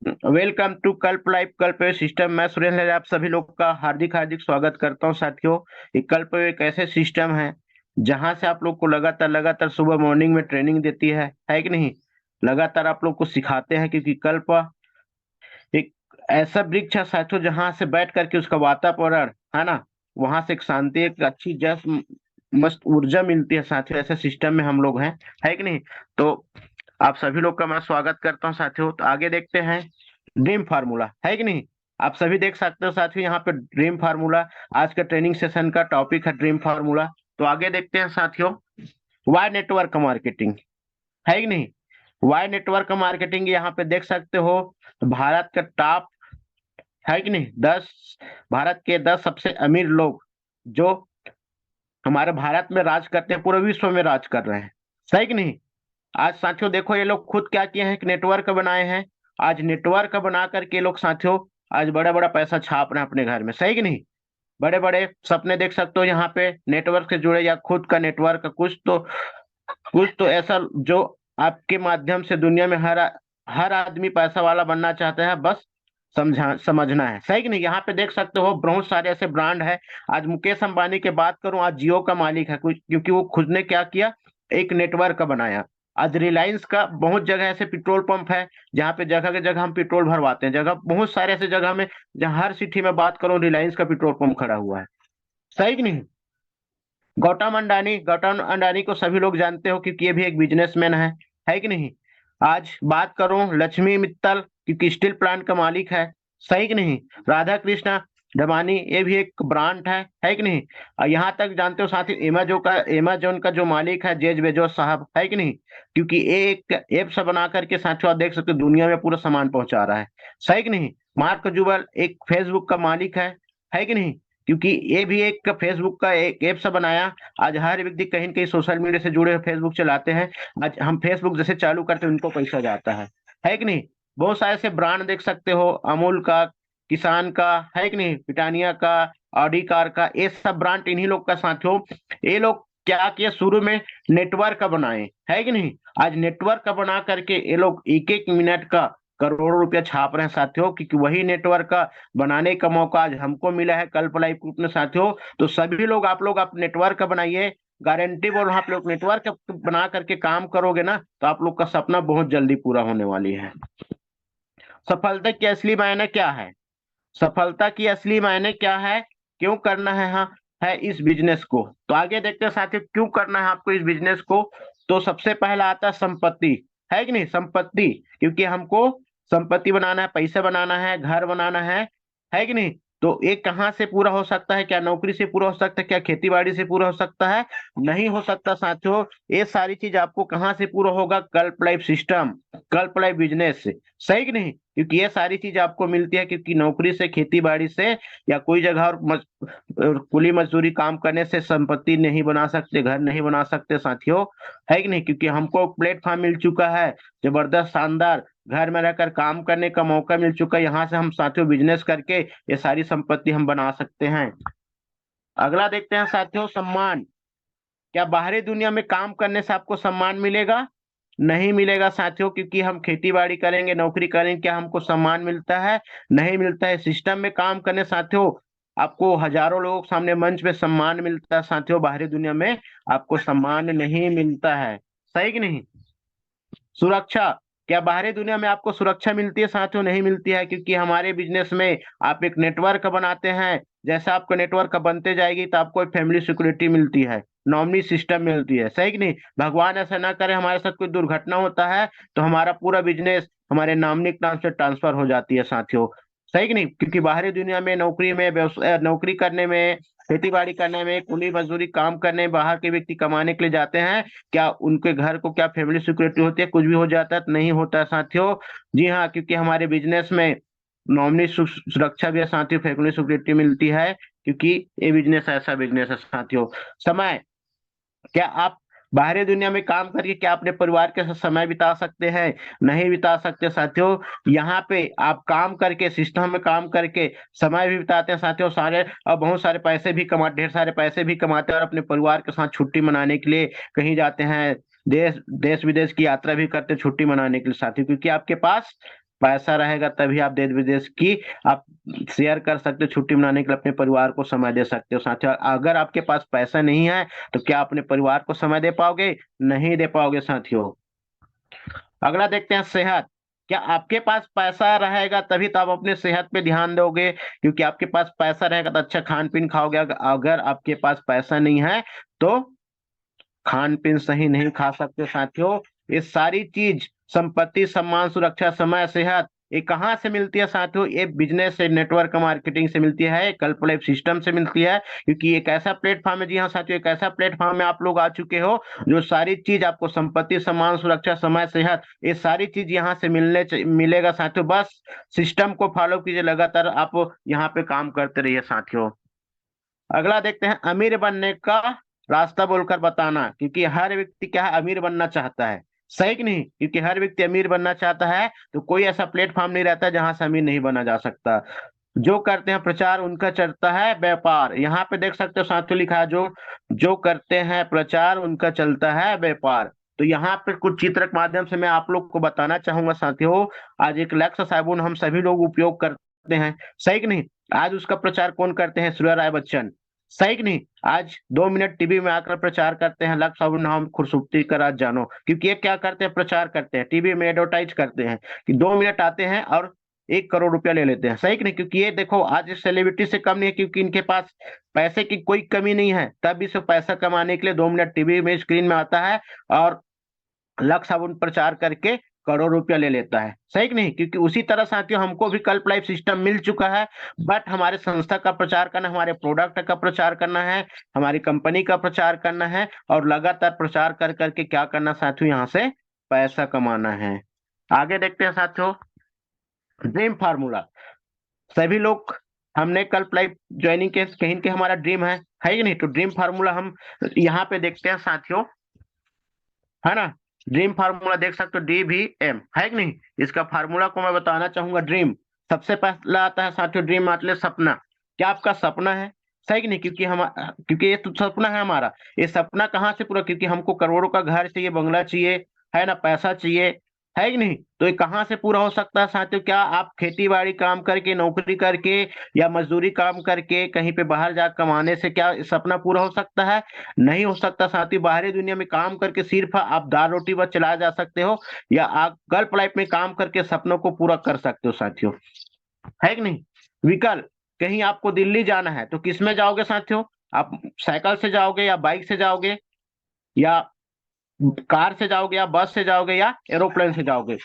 Welcome to कल्प life कल्प system. मैं सुरेंद्र आप सभी लोग का हार्दिक हार्दिक स्वागत करता हूं साथियों। ये कल्प एक ऐसे सिस्टम है जहां से आप लोग को लगातार लगातार सुबह मॉर्निंग में ट्रेनिंग देती है कि नहीं। लगातार आप लोग को सिखाते हैं क्योंकि कल्प एक ऐसा वृक्ष है साथियों जहां से बैठ करके उसका वातावरण है ना, वहां से एक शांति एक अच्छी जस मस्त ऊर्जा मिलती है साथियों। ऐसे सिस्टम में हम लोग हैं, है कि नहीं। तो आप सभी लोग का मैं स्वागत करता हूं साथियों। तो आगे देखते हैं ड्रीम फार्मूला, है कि नहीं। आप सभी देख सकते हो साथियों यहाँ पे ड्रीम फार्मूला। आज का ट्रेनिंग सेशन का टॉपिक है ड्रीम फार्मूला। तो आगे देखते हैं साथियों, वाई नेटवर्क मार्केटिंग, है कि नहीं। वाई नेटवर्क मार्केटिंग यहाँ पे देख सकते हो, भारत का टॉप, है कि नहीं, 10 भारत के 10 सबसे अमीर लोग जो हमारे भारत में राज करते हैं, पूरे विश्व में राज कर रहे हैं, सही कि नहीं। आज साथियों देखो ये लोग खुद क्या किए हैं, एक नेटवर्क बनाए हैं। आज नेटवर्क बना करके ये लोग साथियों आज बड़ा बड़ा पैसा छाप रहे हैं अपने घर में, सही कि नहीं। बड़े बड़े सपने देख सकते हो यहाँ पे नेटवर्क से जुड़े, या खुद का नेटवर्क कुछ तो ऐसा जो आपके माध्यम से दुनिया में हर आदमी पैसा वाला बनना चाहता है, बस समझना है, सही कि नहीं। यहाँ पे देख सकते हो बहुत सारे ऐसे ब्रांड है। आज मुकेश अंबानी की बात करूं, आज जियो का मालिक है कुछ, क्योंकि वो खुद ने क्या किया, एक नेटवर्क बनाया। आज रिलायंस का बहुत जगह ऐसे पेट्रोल पंप है जहाँ पे जगह के जगह हम पेट्रोल भरवाते हैं। जगह बहुत सारे ऐसे जगह में जहाँ हर सिटी में बात करूं रिलायंस का पेट्रोल पंप खड़ा हुआ है, सही कि नहीं। गौतम अंडानी को सभी लोग जानते हो क्योंकि ये भी एक बिजनेसमैन है कि नहीं। आज बात करूं लक्ष्मी मित्तल, क्योंकि स्टील प्लांट का मालिक है, सही कि नहीं। राधा कृष्णा डबानी, ये भी एक ब्रांड है कि नहीं। और यहाँ तक जानते हो साथी, एमेजोन का जो मालिक है जेज बेजोस साहब, है कि नहीं। क्योंकि ये एक ऐप से बना करके साथियों आप देख सकते हो दुनिया में पूरा सामान पहुंचा रहा है, सही कि नहीं। मार्क जुबल एक फेसबुक का मालिक है कि नहीं। क्योंकि ये भी एक फेसबुक का एक ऐप से बनाया। आज हर व्यक्ति कहीं न कहीं सोशल मीडिया से जुड़े फेसबुक चलाते हैं। आज हम फेसबुक जैसे चालू करते हैं उनको पैसा जाता है कि नहीं। बहुत सारे ऐसे ब्रांड देख सकते हो, अमूल का, किसान का, है कि नहीं, ब्रिटानिया का, ऑडी कार का, ये सब ब्रांड इन्हीं लोग का साथियों। ये लोग क्या किया, शुरू में नेटवर्क का बनाए, है कि नहीं। आज नेटवर्क का बना करके ये लोग एक एक मिनट का करोड़ों रुपया छाप रहे हैं साथियों, क्योंकि वही नेटवर्क का बनाने का मौका आज हमको मिला है कल्प लाइफ ग्रुप में साथियों। तो सभी लोग आप नेटवर्क बनाइए। गारंटी बोल रहा हूं, आप लोग नेटवर्क बना करके काम करोगे ना तो आप लोग का सपना बहुत जल्दी पूरा होने वाली है। सफलता की असली मायने क्या है, सफलता की असली मायने क्या है, क्यों करना है, हाँ, है इस बिजनेस को। तो आगे देखते हैं साथियों क्यों करना है आपको इस बिजनेस को। तो सबसे पहला आता है संपत्ति, है कि नहीं, संपत्ति। क्योंकि हमको संपत्ति बनाना है, पैसे बनाना है, घर बनाना है कि नहीं। तो ये कहाँ से पूरा हो सकता है, क्या नौकरी से पूरा हो सकता है, क्या खेती बाड़ी से पूरा हो सकता है, नहीं हो सकता साथियों। ये सारी चीज आपको कहाँ से पूरा होगा, कल्प लाइफ सिस्टम, कल्प लाइफ बिजनेस से, सही कि नहीं। क्योंकि ये सारी चीज आपको मिलती है, क्योंकि नौकरी से, खेती बाड़ी से, या कोई जगह और कुली मजदूरी काम करने से संपत्ति नहीं बना सकते, घर नहीं बना सकते साथियों, है कि नहीं। क्योंकि हमको प्लेटफॉर्म मिल चुका है, जबरदस्त शानदार, घर में रहकर काम करने का मौका मिल चुका है। यहाँ से हम साथियों बिजनेस करके ये सारी संपत्ति हम बना सकते हैं। अगला देखते हैं साथियों, सम्मान। क्या बाहरी दुनिया में काम करने से आपको सम्मान मिलेगा, नहीं मिलेगा साथियों। क्योंकि हम खेती बाड़ी करेंगे, नौकरी करेंगे, क्या हमको सम्मान मिलता है, नहीं मिलता है। सिस्टम में काम करने साथियों आपको हजारों लोगों के सामने मंच पे सम्मान मिलता है साथियों, बाहरी दुनिया में आपको सम्मान नहीं मिलता है, सही कि नहीं। सुरक्षा, क्या बाहरी दुनिया में आपको सुरक्षा मिलती है साथियों, नहीं मिलती है। क्योंकि हमारे बिजनेस में आप एक नेटवर्क बनाते हैं, जैसा आपका नेटवर्क बनते जाएगी तो आपको एक फैमिली सिक्योरिटी मिलती है, नॉमिनी सिस्टम मिलती है, सही कि नहीं। भगवान ऐसा ना करे हमारे साथ कोई दुर्घटना होता है तो हमारा पूरा बिजनेस हमारे नॉमिनी नाम से ट्रांसफर हो जाती है साथियों, सही कि नहीं। क्योंकि बाहरी दुनिया में नौकरी में नौकरी करने में, खेती बाड़ी करने में, कुली मजदूरी काम करने में बाहर के व्यक्ति कमाने के लिए जाते हैं, क्या उनके घर को क्या फैमिली सिक्योरिटी होती है, कुछ भी हो जाता है तो नहीं होता है साथियों। जी हाँ, क्योंकि हमारे बिजनेस में नॉमिनी सुरक्षा भी है साथियों, फैमिली सिक्योरिटी मिलती है, क्योंकि ये बिजनेस ऐसा बिजनेस है साथियों। समय, क्या आप बाहरी दुनिया में काम करके क्या अपने परिवार के साथ समय बिता सकते हैं, नहीं बिता सकते साथियों। यहाँ पे आप काम करके, सिस्टम में काम करके समय भी बिताते हैं साथियों सारे, और बहुत सारे पैसे भी कमा, ढेर सारे पैसे भी कमाते हैं, और अपने परिवार के साथ छुट्टी मनाने के लिए कहीं जाते हैं, देश देश विदेश की यात्रा भी करते हैं छुट्टी मनाने के लिए साथियों, क्योंकि आपके पास पैसा रहेगा तभी आप देश विदेश की आप शेयर कर सकते हो, छुट्टी मनाने के लिए अपने परिवार को समय दे सकते हो साथियों। अगर आपके पास पैसा नहीं है तो क्या अपने परिवार को समय दे पाओगे? नहीं दे पाओगे साथियों। अगला देखते हैं सेहत। क्या आपके पास पैसा रहेगा तभी तो आप अपने सेहत पे ध्यान दोगे, क्योंकि आपके पास पैसा रहेगा तो अच्छा खान पीन खाओगे। अगर आपके पास पैसा नहीं है तो खान पीन सही नहीं खा सकते साथियों। ये सारी चीज संपत्ति, सम्मान, सुरक्षा, समय, सेहत, ये कहाँ से मिलती है साथियों? ये बिजनेस से, नेटवर्क मार्केटिंग से मिलती है, कल्प लाइफ सिस्टम से मिलती है, क्योंकि एक ऐसा प्लेटफॉर्म है, जी हाँ साथियों, एक ऐसा प्लेटफॉर्म में आप लोग आ चुके हो जो सारी चीज आपको संपत्ति, सम्मान, सुरक्षा, समय, सेहत, ये सारी चीज यहाँ से मिलेगा साथियों। बस सिस्टम को फॉलो कीजिए, लगातार आप यहाँ पे काम करते रहिए साथियों। अगला देखते हैं अमीर बनने का रास्ता बोलकर बताना, क्योंकि हर व्यक्ति क्या है, अमीर बनना चाहता है, सही कि नहीं? क्योंकि हर व्यक्ति अमीर बनना चाहता है, तो कोई ऐसा प्लेटफॉर्म नहीं रहता जहां से अमीर नहीं बना जा सकता। जो करते हैं प्रचार उनका चलता है व्यापार। यहाँ पे देख सकते हो साथियों लिखा है, जो जो करते हैं प्रचार उनका चलता है व्यापार। तो यहाँ पे कुछ चित्र के माध्यम से मैं आप लोग को बताना चाहूंगा साथियों। आज एक लक्स साबुन हम सभी लोग उपयोग करते हैं, सही कि नहीं? आज उसका प्रचार कौन करते हैं? सूर्य राय बच्चन, सही कि नहीं? आज 2 मिनट टीवी में आकर प्रचार करते हैं, लक्स साबुन नाम खूबसूरती का राज जानो, क्योंकि ये क्या करते हैं? प्रचार करते हैं, टीवी में एडवर्टाइज करते हैं कि 2 मिनट आते हैं और 1 करोड़ रुपया ले लेते हैं, सही कि नहीं? क्योंकि ये देखो आज सेलिब्रिटी से कम नहीं है, क्योंकि इनके पास पैसे की कोई कमी नहीं है, तब भी से पैसा कमाने के लिए 2 मिनट टीवी में स्क्रीन में आता है और लक्स साबुन प्रचार करके करोड़ रुपया ले लेता है, सही कि नहीं? क्योंकि उसी तरह साथियों हमको भी कल्प लाइफ सिस्टम मिल चुका है, बट हमारे संस्था का प्रचार करना, हमारे प्रोडक्ट का प्रचार करना है, हमारी कंपनी का प्रचार करना है, और लगातार प्रचार कर करके क्या करना साथियों? यहाँ से पैसा कमाना है। आगे देखते हैं साथियों, ड्रीम फार्मूला। सभी लोग हमने कल लाइफ ज्वाइनिंग के कहीं के हमारा ड्रीम है कि नहीं? तो ड्रीम फार्मूला हम यहाँ पे देखते हैं साथियों, है ना? ड्रीम फार्मूला देख सकते हो, DVM, है कि नहीं? इसका फार्मूला को मैं बताना चाहूंगा। ड्रीम, सबसे पहला आता है साथियों ड्रीम, मतलब सपना। क्या आपका सपना है? सही कि नहीं? क्योंकि ये तो सपना है हमारा। ये सपना कहाँ से पूरा? क्योंकि हमको करोड़ों का घर चाहिए, बंगला चाहिए, है ना, पैसा चाहिए, है कि नहीं? तो ये कहाँ से पूरा हो सकता है साथियों? क्या आप खेती बाड़ी काम करके, नौकरी करके या मजदूरी काम करके कहीं पे बाहर जा कमाने से क्या सपना पूरा हो सकता है? नहीं हो सकता साथियों। बाहरी दुनिया में काम करके सिर्फ आप दाल रोटी बस चला जा सकते हो, या आप गल्फ लाइफ में काम करके सपनों को पूरा कर सकते हो साथियों, है कि नहीं? विकल्प, कहीं आपको दिल्ली जाना है तो किस में जाओगे साथियों? आप साइकिल से जाओगे या बाइक से जाओगे, या कार से जाओगे, या बस से जाओगे, या एरोप्लेन से जाओगे?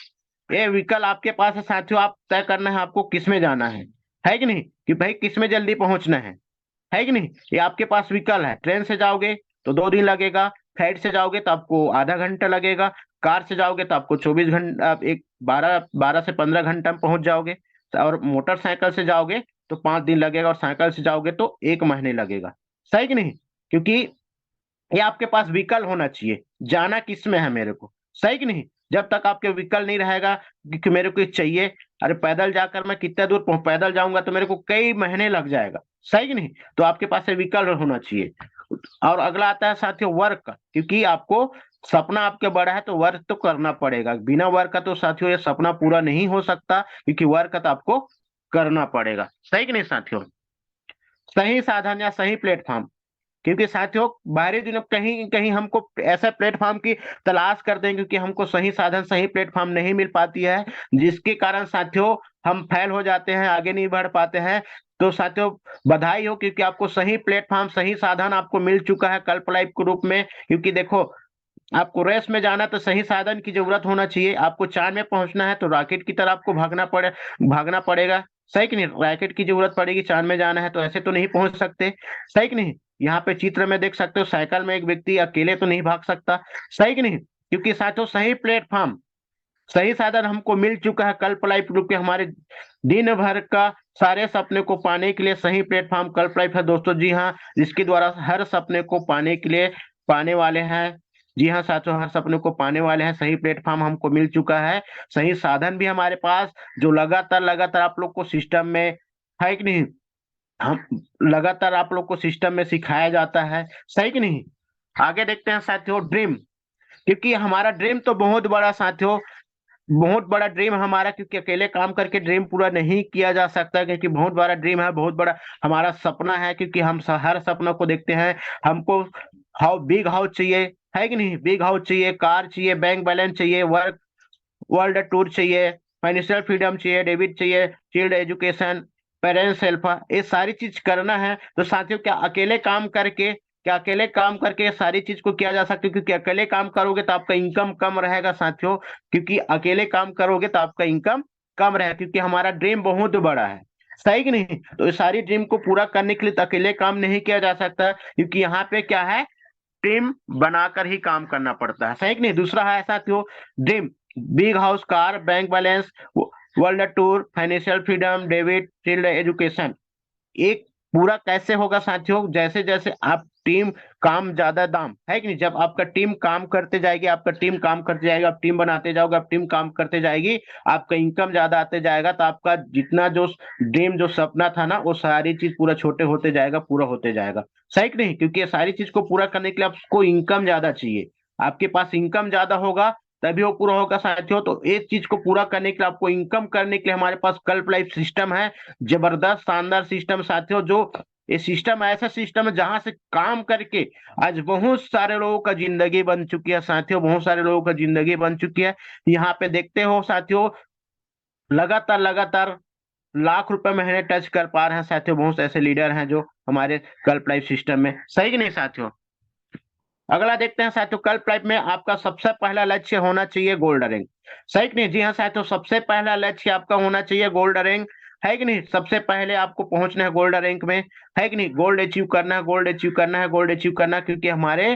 ये विकल्प आपके पास है साथियों। आप तय करना है आपको किस में जाना है कि नहीं? कि भाई किस में जल्दी पहुंचना है कि नहीं? ये आपके पास विकल्प है। ट्रेन से जाओगे तो 2 दिन लगेगा, फ्लाइट से जाओगे तो आपको आधा घंटा लगेगा, कार से जाओगे तो आपको 24 घंटा, एक 12 से 15 घंटा में पहुंच जाओगे, और मोटरसाइकिल से जाओगे तो 5 दिन लगेगा, और साइकिल से जाओगे तो 1 महीने लगेगा, सही कि नहीं? क्योंकि ये आपके पास विकल्प होना चाहिए, जाना किस में है मेरे को, सही कि नहीं? जब तक आपके विकल्प नहीं रहेगा कि मेरे को ये चाहिए, अरे पैदल जाकर मैं कितना दूर पैदल जाऊंगा तो मेरे को कई महीने लग जाएगा, सही कि नहीं? तो आपके पास ये विकल्प होना चाहिए। और अगला आता है साथियों वर्क का, क्योंकि आपको सपना आपके बड़ा है तो वर्क तो करना पड़ेगा। बिना वर्क का तो साथियों ये सपना पूरा नहीं हो सकता, क्योंकि वर्क तो आपको करना पड़ेगा, सही कि नहीं साथियों? सही साधन या सही प्लेटफॉर्म, क्योंकि साथियों बाहरी दुनिया कहीं कहीं हमको ऐसा प्लेटफॉर्म की तलाश करते हैं, क्योंकि हमको सही साधन, सही प्लेटफॉर्म नहीं मिल पाती है, जिसके कारण साथियों हम फेल हो जाते हैं, आगे नहीं बढ़ पाते हैं। तो साथियों बधाई हो, क्योंकि आपको सही प्लेटफॉर्म, सही साधन आपको मिल चुका है कल्प लाइफ के रूप में। क्योंकि देखो आपको रेस में जाना तो सही साधन की जरूरत होना चाहिए। आपको चांद में पहुंचना है तो रॉकेट की तरह आपको भागना पड़ेगा, सही कि नहीं? रॉकेट की जरूरत पड़ेगी, चांद में जाना है तो ऐसे तो नहीं पहुंच सकते, सही कि नहीं? यहाँ पे चित्र में देख सकते हो, साइकिल में एक व्यक्ति अकेले तो नहीं भाग सकता, सही कि नहीं? क्योंकि साथियों सही प्लेटफॉर्म, सही साधन हमको मिल चुका है कल्प लाइफ ग्रुप के। हमारे दिन भर का सारे सपने को पाने के लिए सही प्लेटफॉर्म कल्प लाइफ है दोस्तों, जी हाँ, जिसके द्वारा हर सपने को पाने के लिए पाने वाले हैं। जी हाँ साथियों, हर सपने को पाने वाले हैं, सही प्लेटफॉर्म हमको मिल चुका है, सही साधन भी हमारे पास, जो लगातार लगातार आप लोग को सिस्टम में, है कि नहीं, हम लगातार आप लोग को सिस्टम में सिखाया जाता है, सही कि नहीं? आगे देखते हैं साथियों ड्रीम, क्योंकि हमारा ड्रीम तो बहुत बड़ा साथियों, बहुत बड़ा ड्रीम हमारा, क्योंकि अकेले काम करके ड्रीम पूरा नहीं किया जा सकता, क्योंकि बहुत बड़ा ड्रीम है, बहुत बड़ा हमारा सपना है, क्योंकि हम हर सपनों को देखते हैं। हमको बिग हाउस चाहिए, है कि नहीं, बिग हाउस चाहिए, कार चाहिए, बैंक बैलेंस चाहिए, वर्ल्ड टूर चाहिए, फाइनेंशियल फ्रीडम चाहिए, डेबिट चाहिए, चाइल्ड एजुकेशन, पेरेंट्स हेल्प, ये सारी चीज करना है। तो साथियों, क्या अकेले काम करके ये सारी चीज को किया जा सकता है? क्योंकि अकेले काम करोगे तो आपका इनकम कम रहेगा साथियों, क्योंकि अकेले काम करोगे तो आपका इनकम कम रहेगा, क्योंकि हमारा ड्रीम बहुत बड़ा है, सही कि नहीं। तो इस सारी ड्रीम को पूरा करने के लिए तो अकेले काम नहीं किया जा सकता, क्योंकि यहाँ पे क्या है, टीम बनाकर ही काम करना पड़ता है, सही कि नहीं। दूसरा है साथियों, dream, big house, car, bank balance, world tour, financial freedom, debit, child education. एक पूरा कैसे होगा साथियों? जैसे जैसे आप टीम काम ज्यादा दाम, है कि नहीं, जब आपका टीम काम करते जाएगी, आपका टीम काम करते जाएगा, आप टीम बनाते जाओगे, आप टीम काम करते जाएगी, आपका इनकम ज्यादा आते जाएगा, तो आपका जितना जो ड्रीम, जो सपना था ना, वो सारी चीज पूरा छोटे होते जाएगा, पूरा होते जाएगा, सही कि नहीं। क्योंकि ये सारी चीज को पूरा करने के लिए आपको इनकम ज्यादा चाहिए, आपके पास इनकम ज्यादा होगा तभी वो पूरा होगा साथियों। तो इस चीज को पूरा करने के लिए, आपको इनकम करने के लिए, हमारे पास कल्प लाइफ सिस्टम है, जबरदस्त शानदार सिस्टम साथियों। जो ये सिस्टम ऐसा सिस्टम है जहां से काम करके आज बहुत सारे लोगों का जिंदगी बन चुकी है साथियों, बहुत सारे लोगों का जिंदगी बन चुकी है। यहाँ पे देखते हो साथियों, लगातार लगातार लाख रुपए महीने टच कर पा रहे हैं साथियों, बहुत ऐसे लीडर हैं जो हमारे कल्प लाइफ सिस्टम में, सही कि नहीं साथियों। अगला देखते हैं साथियों, कल्प लाइफ में आपका सबसे पहला लक्ष्य होना चाहिए गोल्ड रैंक, सही कि नहीं। जी हाँ साथियों, सबसे पहला लक्ष्य आपका होना चाहिए गोल्ड रैंक, है कि नहीं। सबसे पहले आपको पहुंचना है गोल्ड रैंक में, है कि नहीं, गोल्ड अचीव करना है, गोल्ड अचीव करना है, गोल्ड अचीव करना है, क्योंकि हमारे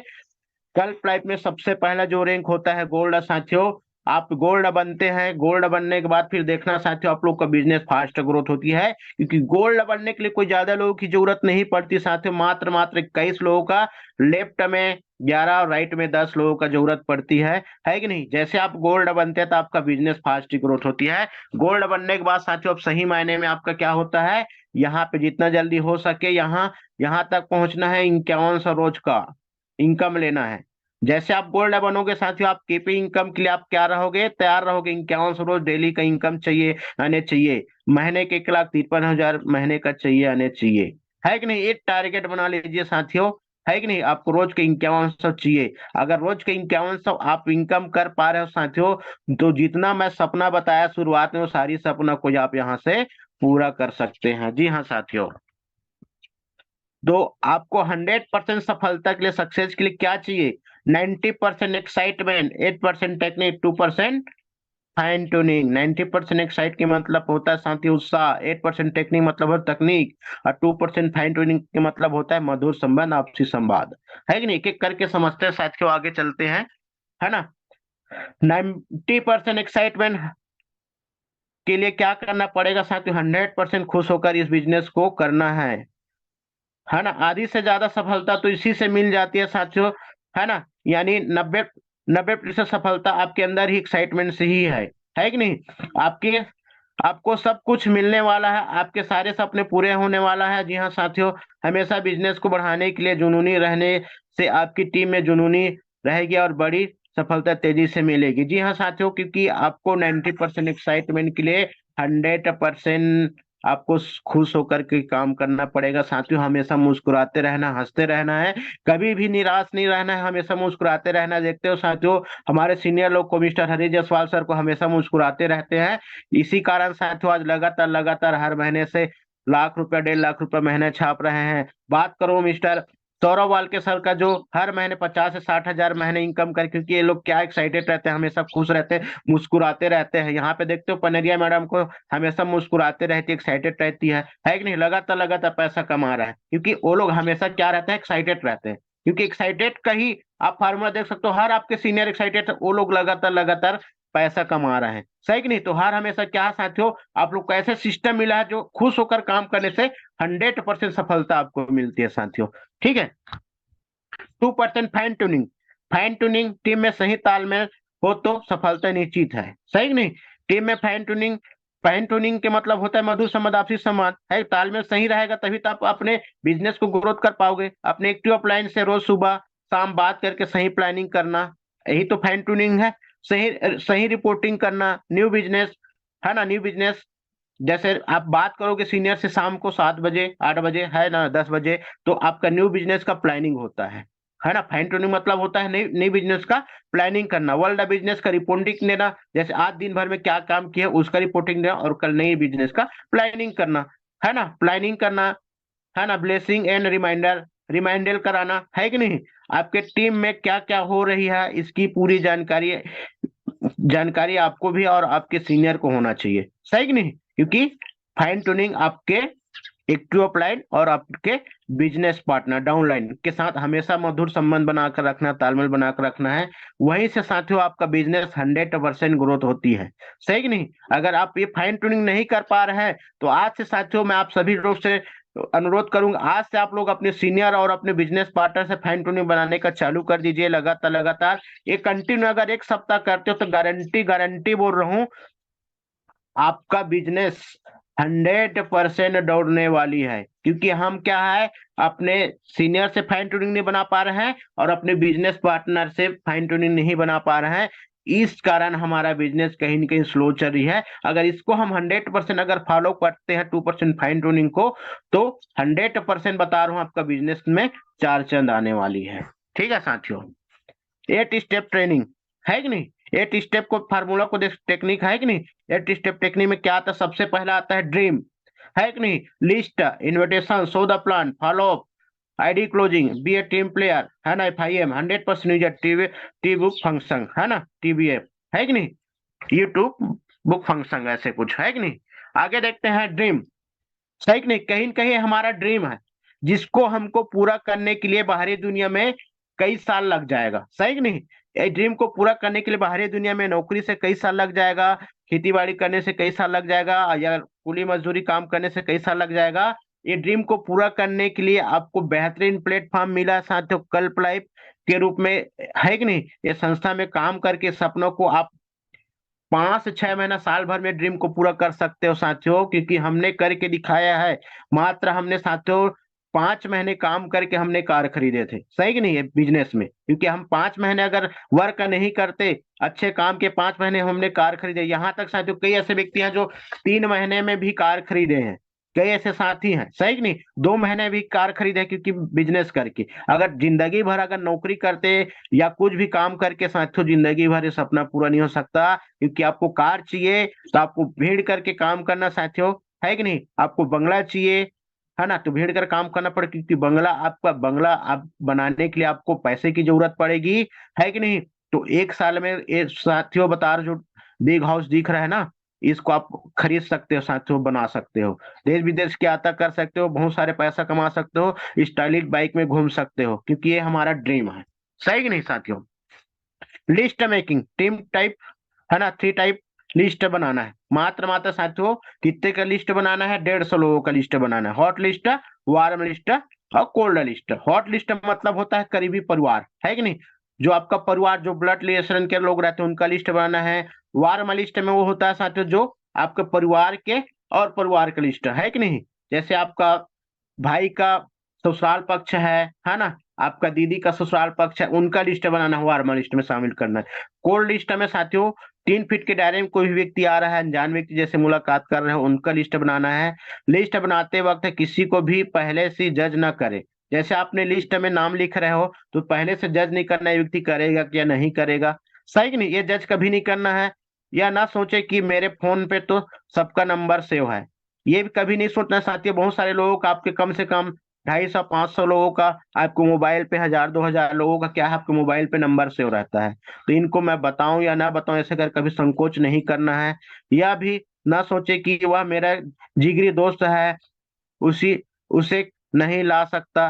कल्प लाइफ में सबसे पहला जो रैंक होता है गोल्ड साथियों। आप गोल्ड बनते हैं, गोल्ड बनने के बाद फिर देखना साथियों, आप लोग का बिजनेस फास्ट ग्रोथ होती है, क्योंकि गोल्ड बनने के लिए कोई ज्यादा लोगों की जरूरत नहीं पड़ती साथियों, मात्र मात्र 21 लोगों का, लेफ्ट में 11 और राइट में 10 लोगों का जरूरत पड़ती है कि नहीं। जैसे आप गोल्ड बनते हैं तो आपका बिजनेस फास्ट ग्रोथ होती है। गोल्ड बनने के बाद साथियों, अब सही मायने में आपका क्या होता है, यहाँ पे जितना जल्दी हो सके यहाँ यहाँ तक पहुंचना है, 51 रोज का इनकम लेना है। जैसे आप गोल्ड बनोगे साथियों, आप केपी इनकम के लिए आप क्या रहोगे, तैयार रहोगे, 51 रोज डेली का इनकम चाहिए, आने चाहिए, महीने के 1,53,000 महीने का चाहिए, आने चाहिए, है कि नहीं। एक टारगेट बना लीजिए साथियों, है कि नहीं, आपको रोज के 51 चाहिए। अगर रोज के 51 आप इनकम कर पा रहे हो साथियों, तो जितना मैं सपना बताया शुरुआत में, वो सारी सपना को आप यहाँ से पूरा कर सकते हैं। जी हाँ साथियों, तो आपको 100% सफलता के लिए, सक्सेस के लिए क्या चाहिए, 90% excitement, 8% technique, 2% fine tuning. 90% excite के मतलब होता है साथी उत्साह, 8% टेक्निक मतलब है तकनीक, और 2% फाइन ट्यूनिंग के मतलब होता है मधुर संबंध, आपसी संवाद, है कि नहीं। एक एक करके समझते हैं साथियों, आगे चलते हैं, है ना। 90% एक्साइटमेंट के लिए क्या करना पड़ेगा साथियों, 100% खुश होकर इस बिजनेस को करना है ना। आधी से ज्यादा सफलता तो इसी से मिल जाती है साथियों, है ना। यानी 90% सफलता आपके अंदर ही एक्साइटमेंट से ही है कि नहीं। आपके आपको सब कुछ मिलने वाला है, आपके सारे सपने पूरे होने वाला है। जी हाँ साथियों, हमेशा बिजनेस को बढ़ाने के लिए जुनूनी रहने से आपकी टीम में जुनूनी रहेगी और बड़ी सफलता तेजी से मिलेगी। जी हाँ साथियों, क्योंकि आपको 90% एक्साइटमेंट के लिए 100% आपको खुश होकर के काम करना पड़ेगा साथियों। हमेशा मुस्कुराते रहना, हंसते रहना है, कभी भी निराश नहीं रहना है, हमेशा मुस्कुराते रहना। देखते हो साथियों, हमारे सीनियर लोग को, मिस्टर हरी जायसवाल सर को, हमेशा मुस्कुराते रहते हैं। इसी कारण साथियों आज लगातार लगातार हर महीने से लाख रुपया, 1.5 लाख रुपया महीने छाप रहे हैं। बात करो मिस्टर सौरभ वाल्के सर का, जो हर महीने 50 से 60 हजार महीने इनकम कर, क्योंकि ये लोग क्या एक्साइटेड रहते हैं, हमेशा खुश रहते हैं, मुस्कुराते रहते हैं। यहाँ पे देखते हो पनेरिया मैडम को, हमेशा मुस्कुराते रहती है, एक्साइटेड रहती है कि नहीं, लगातार लगातार पैसा कमा रहा है, क्योंकि वो लोग हमेशा क्या रहते हैं, एक्साइटेड रहते हैं। क्योंकि एक्साइटेड का ही आप फार्मूला देख सकते हो, हर आपके सीनियर एक्साइटेड, वो लोग लगातार लगातार पैसा कमा रहे हैं, सही कि नहीं। तो हर हमेशा क्या साथियों, आप लोग को ऐसे सिस्टम मिला है जो खुश होकर काम करने से 100% सफलता आपको मिलती है साथियों, ठीक है। 2% fine tuning, fine tuning team में सही तालमेल हो तो सफलता निश्चित है, सही कि नहीं। टीम में फाइन ट्यूनिंग के मतलब होता है मधुर संबंध, आपसी संवाद, है, तालमेल सही रहेगा तभी तो आप अपने बिजनेस को ग्रोथ कर पाओगे। अपने एक्टिव अपलाइन से रोज सुबह शाम बात करके सही प्लानिंग करना, यही तो फाइन ट्यूनिंग है। सही सही रिपोर्टिंग करना, न्यू बिजनेस, है ना, न्यू बिजनेस। जैसे आप बात करोगे सीनियर से शाम को 7 बजे 8 बजे, है ना, 10 बजे, तो आपका न्यू बिजनेस का प्लानिंग होता है ना। फाइन ट्यूनिंग मतलब होता है नई नई बिजनेस का प्लानिंग करना, वर्ल्ड बिजनेस का रिपोर्टिंग देना, जैसे आज दिन भर में क्या काम किया उसका रिपोर्टिंग देना, और कल नई बिजनेस का प्लानिंग करना, है ना, प्लानिंग करना, है ना, ब्लेसिंग एंड रिमाइंडर, रिमाइंडर कराना, है कि नहीं। आपके टीम में क्या क्या हो रही है इसकी पूरी जानकारी, जानकारी आपको भी और आपके सीनियर को होना चाहिए, सही कि नहीं। क्योंकि फाइन ट्यूनिंग आपके एक्टिव अपलाइन और आपके बिजनेस पार्टनर डाउनलाइन के साथ हमेशा मधुर संबंध बनाकर रखना, तालमेल बनाकर रखना है। वहीं से साथियों आपका बिजनेस 100% ग्रोथ होती है, सही कि नहीं। अगर आप ये फाइन ट्यूनिंग नहीं कर पा रहे हैं तो आज से साथियों मैं आप सभी लोग से अनुरोध करूंगा, आज से आप लोग अपने सीनियर और अपने बिजनेस पार्टनर से फाइन ट्यूनिंग बनाने का चालू कर दीजिए। लगातार लगातार ये कंटिन्यू अगर एक सप्ताह करते हो तो गारंटी गारंटी बोल रहा हूँ, आपका बिजनेस 100% दौड़ने वाली है। क्योंकि हम क्या है, अपने सीनियर से फाइन ट्यूनिंग नहीं बना पा रहे हैं और अपने बिजनेस पार्टनर से फाइन ट्यूनिंग नहीं बना पा रहे हैं, इस कारण हमारा बिजनेस कहीं ना कहीं स्लो चल रही है। अगर इसको हम 100% अगर फॉलो करते हैं 2% फाइन ट्यूनिंग को, तो 100% बता रहा हूं आपका बिजनेस में चार चांद आने वाली है। ठीक है साथियों, 8 स्टेप ट्रेनिंग, है कि नहीं। 8 स्टेप को फार्मूला को देख, टेक्निक है कि नहीं। 8 स्टेप टेक्निक में क्या आता है, सबसे पहला आता है ड्रीम, है कि नहीं, list, invitation, show the plan, follow up, ID closing, be a team player, है ना, FIM 100% user, TV T book function, है ना, TBF, है कि नहीं, यूट्यूब बुक फंक्शन, ऐसे कुछ, है कि नहीं। आगे देखते हैं ड्रीम, सही कि नहीं। कहीं न कहीं हमारा ड्रीम है जिसको हमको पूरा करने के लिए बाहरी दुनिया में कई साल लग जाएगा, सही कि नहीं। ये ड्रीम को पूरा करने के लिए बाहरी दुनिया में नौकरी से कई साल लग जाएगा, खेती बाड़ी करने से कई साल लग जाएगा, या कुली मजदूरी काम करने से कई साल लग जाएगा। ये ड्रीम को पूरा करने के लिए आपको बेहतरीन प्लेटफॉर्म मिला साथियों, कल्प लाइफ के रूप में, है कि नहीं। ये संस्था में काम करके सपनों को आप 5 से 6 महीना साल भर में ड्रीम को पूरा कर सकते हो साथियों, क्योंकि हमने करके दिखाया है। मात्र हमने साथियों 5 महीने काम करके हमने कार खरीदे थे, सही कि नहीं, है बिजनेस में। क्योंकि हम 5 महीने अगर वर्क नहीं करते, अच्छे काम के 5 महीने हमने कार खरीदे। यहाँ तक साथियों कई ऐसे व्यक्ति हैं जो 3 महीने में भी कार खरीदे हैं, कई ऐसे साथी हैं, सही कि नहीं। 2 महीने भी कार खरीदे, क्योंकि बिजनेस करके। अगर जिंदगी भर अगर नौकरी करते या कुछ भी काम करके साथियों जिंदगी भर ये सपना पूरा नहीं हो सकता। क्योंकि आपको कार चाहिए तो आपको भीड़ करके काम करना साथियों, है कि नहीं। आपको बंगला चाहिए, है ना, तो भीड़ कर काम करना पड़े, क्योंकि बंगला आपका बंगला आप बनाने के लिए आपको पैसे की जरूरत पड़ेगी, है कि नहीं। तो 1 साल में ये साथियों बता रहे, जो बिग हाउस दिख रहा है ना, इसको आप खरीद सकते हो साथियों, बना सकते हो, देश विदेश की यात्रा कर सकते हो, बहुत सारे पैसा कमा सकते हो, स्टाइलिश बाइक में घूम सकते हो, क्योंकि ये हमारा ड्रीम है, सही कि नहीं साथियों। लिस्ट मेकिंग, टीम टाइप, है ना, 3 टाइप लिस्ट बनाना है। मात्र मात्र साथियों कितने का लिस्ट बनाना है, 150 लोगों का लिस्ट बनाना है। हॉट लिस्ट, वार्म लिस्ट और कोल्ड लिस्ट। हॉट लिस्ट मतलब होता है करीबी परिवार, है कि नहीं, जो आपका परिवार, जो ब्लड रिलेशन के लोग रहते हैं उनका लिस्ट बनाना है। वार्म लिस्ट में वो होता है साथियों जो आपके परिवार के और परिवार का लिस्ट, है कि नहीं। जैसे आपका भाई का ससुराल पक्ष है ना, आपका दीदी का ससुराल पक्ष है, उनका लिस्ट बनाना है, वार्मा लिस्ट में शामिल करना है। कोल्ड लिस्ट में साथियों 3 फीट के दायरे में कोई भी व्यक्ति आ रहा है, अनजान व्यक्ति जैसे मुलाकात कर रहे हो, उनका लिस्ट बनाना है। लिस्ट बनाते वक्त किसी को भी पहले से जज ना करे। जैसे आपने लिस्ट में नाम लिख रहे हो तो पहले से जज नहीं करना है व्यक्ति करेगा क्या नहीं करेगा, सही कि नहीं। ये जज कभी नहीं करना है, या ना सोचे कि मेरे फोन पे तो सबका नंबर सेव है, ये भी कभी नहीं सोचना साथियों। बहुत सारे लोगों का, आपके कम से कम 250-500 लोगों का आपको मोबाइल पे, 1000-2000 लोगों का क्या है, आपके मोबाइल पे नंबर सेव रहता है। तो इनको मैं बताऊं या ना बताऊं, ऐसे कर कभी संकोच नहीं करना है। या भी ना सोचे कि वह मेरा जिगरी दोस्त है, उसी उसे नहीं ला सकता।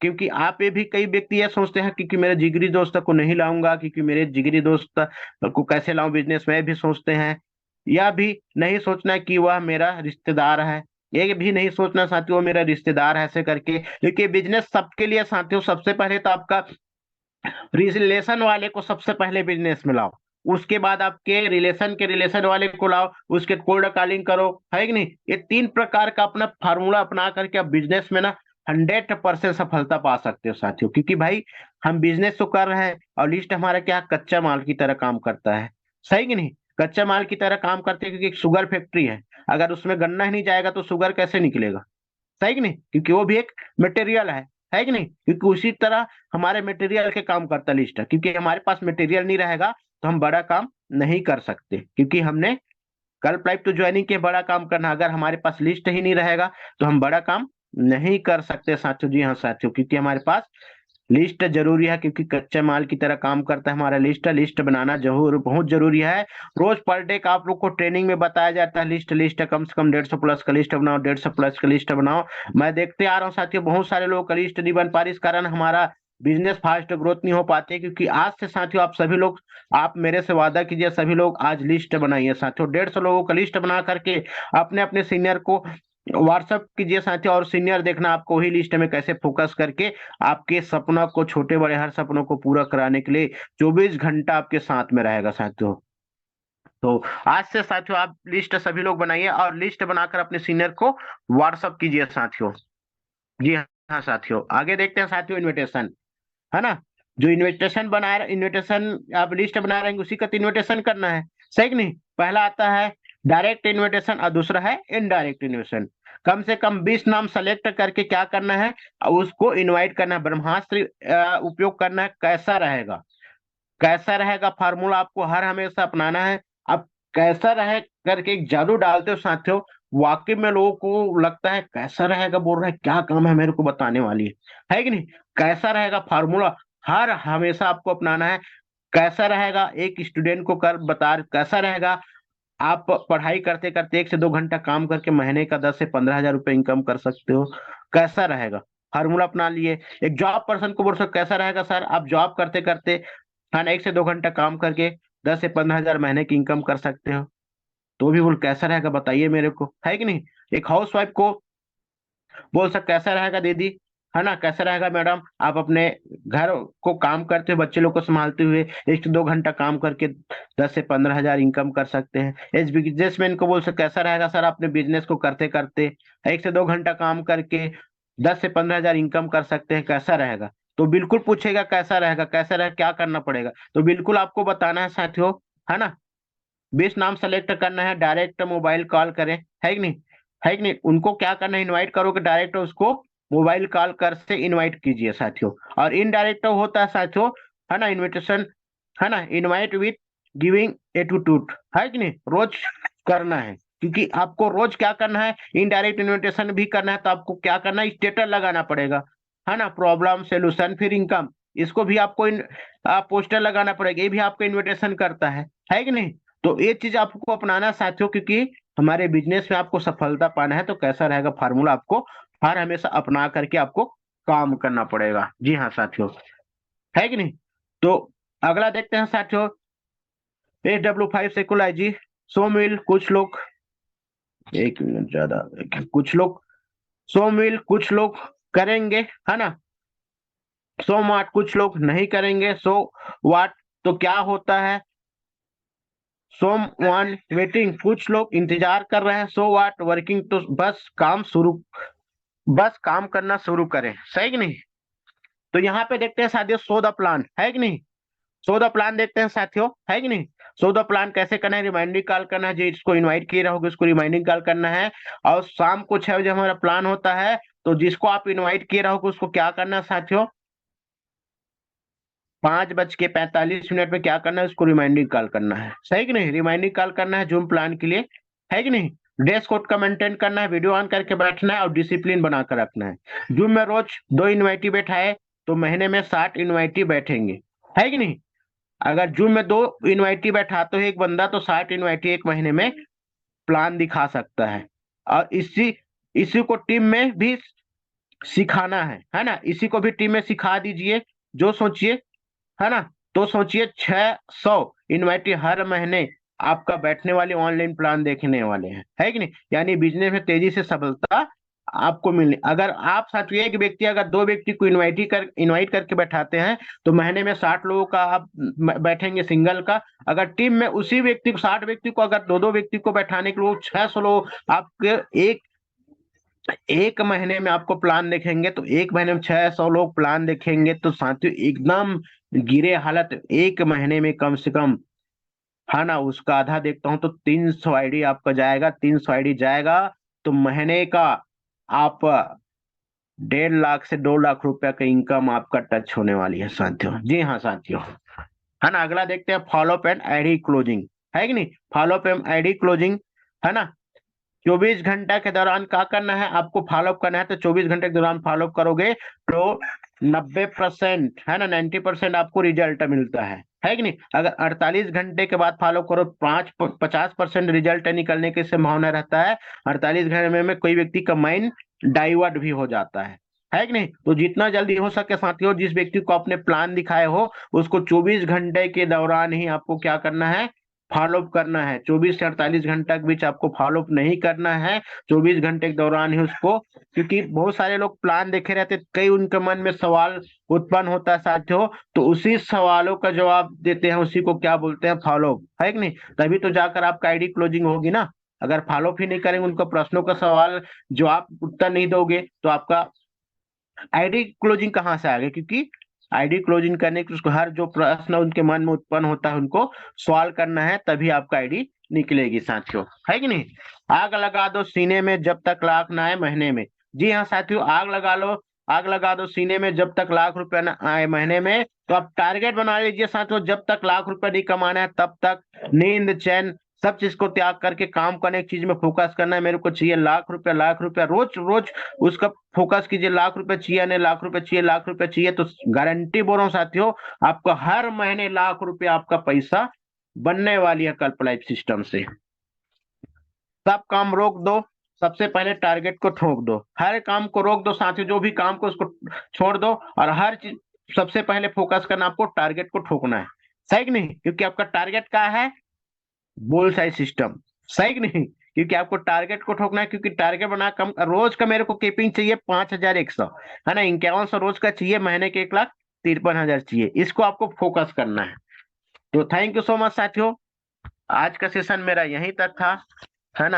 क्योंकि आप ये भी कई व्यक्ति ये सोचते हैं कि मेरे जिगरी दोस्त को नहीं लाऊंगा, क्योंकि मेरे जिगरी दोस्त को कैसे लाऊं बिजनेस में, भी सोचते हैं। या भी नहीं सोचना कि वह मेरा रिश्तेदार है, ये भी नहीं सोचना साथियों मेरा रिश्तेदार है, ऐसे करके। क्योंकि बिजनेस सबके लिए साथियों, सबसे पहले तो आपका रिलेशन वाले को सबसे पहले बिजनेस में लाओ, उसके बाद आपके रिलेशन वाले को लाओ, उसके कोल्ड कॉलिंग करो, है कि नहीं। ये 3 प्रकार का अपना फार्मूला अपना करके आप बिजनेस में ना 100% सफलता पा सकते हो साथियों। क्योंकि भाई हम बिजनेस तो कर रहे हैं और लिस्ट हमारा क्या कच्चा माल की तरह काम करता है। सही कि नहीं? कच्चे माल की तरह काम करते हैं, क्योंकि एक शुगर फैक्ट्री है, अगर उसमें गन्ना ही नहीं जाएगा तो शुगर कैसे निकलेगा? सही कि नहीं? क्योंकि वो भी एक मटेरियल है कि नहीं? क्योंकि उसी तरह हमारे मटेरियल के काम करता लिस्ट है, क्योंकि हमारे पास मटेरियल नहीं रहेगा तो हम बड़ा काम नहीं कर सकते, क्योंकि हमने कल पाइप टू ज्वाइनिंग के बड़ा काम करना, अगर हमारे पास लिस्ट ही नहीं रहेगा तो हम बड़ा काम नहीं कर सकते साथियों। जी हाँ साथियों, क्योंकि हमारे पास लिस्ट जरूरी है, क्योंकि कच्चे माल की तरह काम करता है हमारा लिस्ट। लिस्ट बनाना जरूर बहुत जरूरी है। रोज पर डे का आप लोग को ट्रेनिंग में बताया जाता है लिस्ट लिस्ट कम से कम 150 प्लस का लिस्ट बनाओ, 150 प्लस का लिस्ट बनाओ। मैं देखते आ रहा हूँ साथियों, बहुत सारे लोगों का लिस्ट नहीं बन पा रही, इस कारण हमारा बिजनेस फास्ट ग्रोथ नहीं हो पाती, क्योंकि आज से साथियों आप सभी लोग, आप मेरे से वादा कीजिए, सभी लोग आज लिस्ट बनाइए साथियों। 150 लोगों का लिस्ट बना करके अपने अपने सीनियर को व्हाट्सएप कीजिए साथियों, और सीनियर देखना आपको वही लिस्ट में कैसे फोकस करके आपके सपनों को, छोटे बड़े हर सपनों को पूरा कराने के लिए 24 घंटा आपके साथ में रहेगा साथियों। तो आज से साथियों आप लिस्ट सभी लोग बनाइए, और लिस्ट बनाकर अपने सीनियर को व्हाट्सएप कीजिए साथियों। जी हाँ साथियों, आगे देखते हैं साथियों इनविटेशन, है ना? जो इनविटेशन बना रहे, इनविटेशन आप लिस्ट बना रहे हैं, उसी का तो इनविटेशन करना है, सही कि नहीं? पहला आता है डायरेक्ट इनविटेशन और दूसरा है इनडायरेक्ट इनविटेशन। कम से कम 20 नाम सेलेक्ट करके क्या करना है, उसको इनवाइट करना है, ब्रह्मास्त्र उपयोग करना है। कैसा रहेगा, कैसा रहेगा फार्मूला आपको हर हमेशा अपनाना है। अब कैसा रहे करके एक जादू डालते हो साथियों, वाकई में लोगों को लगता है कैसा रहेगा बोल रहा है, क्या काम है मेरे को बताने वाली है कि नहीं? कैसा रहेगा फार्मूला हर हमेशा आपको अपनाना है। कैसा रहेगा, एक स्टूडेंट को कर बता, कैसा रहेगा आप पढ़ाई करते करते 1 से 2 घंटा काम करके महीने का 10 से 15 हजार रुपए इनकम कर सकते हो। कैसा रहेगा फार्मूला अपना लिए। एक जॉब पर्सन को बोल सकते कैसा रहेगा सर, आप जॉब करते करते है ना 1 से 2 घंटा काम करके 10 से 15 हजार महीने की इनकम कर सकते हो, तो भी बोल कैसा रहेगा बताइए मेरे को, है कि नहीं? एक हाउस वाइफ को बोल सकते कैसा रहेगा दीदी, है ना? कैसा रहेगा मैडम, आप अपने घर को काम करते हुए बच्चे लोग को संभालते हुए 1 से 2 घंटा काम करके 10 से 15 हजार इनकम कर सकते हैं। एज बिजनेसमैन को बोल सकते कैसा रहेगा सर, अपने बिजनेस को करते करते 1 से 2 घंटा काम करके 10 से 15 हजार इनकम कर सकते हैं, कैसा रहेगा? तो बिल्कुल पूछेगा कैसा रहेगा, कैसा रहेगा, क्या करना पड़ेगा, तो बिल्कुल आपको बताना है साथियों, है ना? 20 नाम सेलेक्ट करना है, डायरेक्ट मोबाइल कॉल करें, है कि नहीं? है कि नहीं? उनको क्या करना है, इनवाइट करोगे डायरेक्ट, उसको मोबाइल कॉल कर से इनवाइट कीजिए साथियों। और इनडायरेक्ट होता है साथियों, है ना, इनविटेशन, है ना, इनवाइट विथ गिविंग एटीट्यूड, है कि नहीं? रोज करना है, क्योंकि आपको रोज क्या करना है, इनडायरेक्ट इनविटेशन भी करना है, तो आपको क्या करना है, स्टेटस लगाना पड़ेगा, है ना? प्रॉब्लम सोल्यूशन फिर इनकम, इसको भी आपको पोस्टर लगाना पड़ेगा, ये भी आपको इनविटेशन करता है कि नहीं? तो ये चीज आपको अपनाना है साथियों, क्योंकि हमारे बिजनेस में आपको सफलता पाना है, तो कैसा रहेगा फार्मूला आपको हर हमेशा अपना करके आपको काम करना पड़ेगा। जी हाँ साथियों, है कि नहीं? तो अगला देखते हैं साथियों, SW5 साइकोलॉजी। सो मिल कुछ लोग, 1 मिनट ज्यादा, कुछ लोग सो मिल कुछ लोग करेंगे, है ना? सो वाट कुछ लोग नहीं करेंगे, सो वाट तो क्या होता है, सो वन वेटिंग कुछ लोग इंतजार कर रहे हैं, सो वाट वर्किंग तो बस काम करना शुरू करें, सही कि नहीं? तो यहाँ पे देखते हैं साथियों सो द प्लान, है कि नहीं? सो द प्लान देखते हैं साथियों, है कि नहीं? सो द प्लान कैसे करना है, रिमाइंडिंग कॉल करना है, जो इसको इनवाइट किए रहोगे उसको रिमाइंडिंग कॉल करना है। और शाम को 6 बजे हमारा प्लान होता है, तो जिसको आप इनवाइट किए रहोगे उसको क्या करना है साथियों, 5:45 में क्या करना है, उसको रिमाइंडिंग कॉल करना है, सही कि नहीं? रिमाइंडिंग कॉल करना है जूम प्लान के लिए, है कि नहीं? ड्रेस कोड का मेंटेन करना है, वीडियो ऑन करके बैठना है और डिसिप्लिन बनाकर रखना है। जूम में रोज 2 इनवाइटी बैठाए तो महीने में 60 इनवाइटी बैठेंगे, है कि नहीं? अगर जूम में 2 इनवाइटी बैठाते हो एक बंदा, तो 60 इनवाइटी एक महीने में प्लान दिखा सकता है। और इसी इसी को टीम में भी सिखाना है ना? इसी को भी टीम में सिखा दीजिए, जो सोचिए, है ना? तो सोचिए 600 इनवाइटी हर महीने आपका बैठने वाले ऑनलाइन प्लान देखने वाले हैं, है कि नहीं? यानी बिजनेस में तेजी से सफलता आपको मिलनी। अगर आप साथियों एक व्यक्ति अगर 2 व्यक्ति को इनवाइट करके बैठाते हैं, तो महीने में 60 लोगों का आप बैठेंगे सिंगल का। अगर टीम में उसी व्यक्ति को 60 व्यक्ति को अगर 2 व्यक्ति को बैठाने के लिए 600 लोग आपके एक एक महीने में आपको प्लान देखेंगे, तो एक महीने में 600 लोग प्लान देखेंगे, तो साथियों एकदम गिरे हालत, एक महीने में कम से कम है ना, उसका आधा देखता हूँ तो 300 आईडी आपका जाएगा, 300 आईडी जाएगा तो महीने का आप 1.5 लाख से 2 लाख रुपए का इनकम आपका टच होने वाली है साथियों। जी हाँ साथियों, है ना। अगला देखते हैं फॉलोअप एंड आईडी क्लोजिंग, है कि नहीं। फॉलोअप एंड आईडी क्लोजिंग, है ना। 24 घंटा के दौरान क्या करना है आपको, फॉलोअप करना है। तो 24 घंटे के दौरान फॉलोअप करोगे तो 90%, है ना, 90% आपको रिजल्ट मिलता है कि नहीं। अगर 48 घंटे के बाद फॉलो करो, 50% रिजल्ट निकलने की संभावना रहता है। 48 घंटे में कोई व्यक्ति का माइंड डाइवर्ट भी हो जाता है कि नहीं। तो जितना जल्दी हो सके साथियों, जिस व्यक्ति को आपने प्लान दिखाए हो उसको 24 घंटे के दौरान ही आपको क्या करना है, फॉलोअप करना है। 24 से 48 घंटा के बीच आपको फॉलोअप नहीं करना है, 24 घंटे के दौरान ही उसको। क्योंकि बहुत सारे लोग प्लान देखे रहते, कई उनके मन में सवाल उत्पन्न होता है साथियों, तो उसी सवालों का जवाब देते हैं, उसी को क्या बोलते हैं, फॉलोअप, है कि नहीं। तभी तो जाकर आपका आईडी क्लोजिंग होगी ना। अगर फॉलोअप ही नहीं करेंगे, उनको प्रश्नों का सवाल जो आप उत्तर नहीं दोगे तो आपका आईडी क्लोजिंग कहाँ से आ गया। क्योंकि आईडी क्लोजिंग करने के उसको हर जो प्रश्न उनके मन में उत्पन्न होता है उनको सॉल्व करना है, तभी आपका आईडी निकलेगी साथियों, है कि नहीं। आग लगा दो सीने में जब तक लाख ना आए महीने में। जी हाँ साथियों, आग लगा लो, आग लगा दो सीने में जब तक लाख रुपया ना आए महीने में। तो आप टारगेट बना लीजिए साथियों, जब तक लाख रुपया नहीं कमाना है तब तक नींद चैन सब चीज को त्याग करके काम करने की चीज में फोकस करना है। मेरे को चाहिए लाख रुपया, लाख रुपया, रोज रोज उसका फोकस कीजिए। लाख रुपए चाहिए, नहीं लाख रुपए चाहिए, लाख रुपए चाहिए, तो गारंटी बोल रहा हूँ साथियों, आपको हर महीने लाख रुपए आपका पैसा बनने वाली है कल्प लाइफ सिस्टम से। सब काम रोक दो, सबसे पहले टारगेट को ठोक दो। हर काम को रोक दो साथियों, जो भी काम को उसको छोड़ दो, और हर चीज सबसे पहले फोकस करना, आपको टारगेट को ठोकना है, सही कि नहीं। क्योंकि आपका टारगेट क्या है, बुल साइज सिस्टम, सही कि नहीं। क्योंकि आपको टारगेट को ठोकना है। क्योंकि टारगेट बना कम, रोज का मेरे को कीपिंग चाहिए 5,100, है ना, 5100 रोज का चाहिए, महीने के 1,53,000 चाहिए, इसको आपको फोकस करना है। तो थैंक यू सो मच साथियों, आज का सेशन मेरा यहीं तक था, है ना।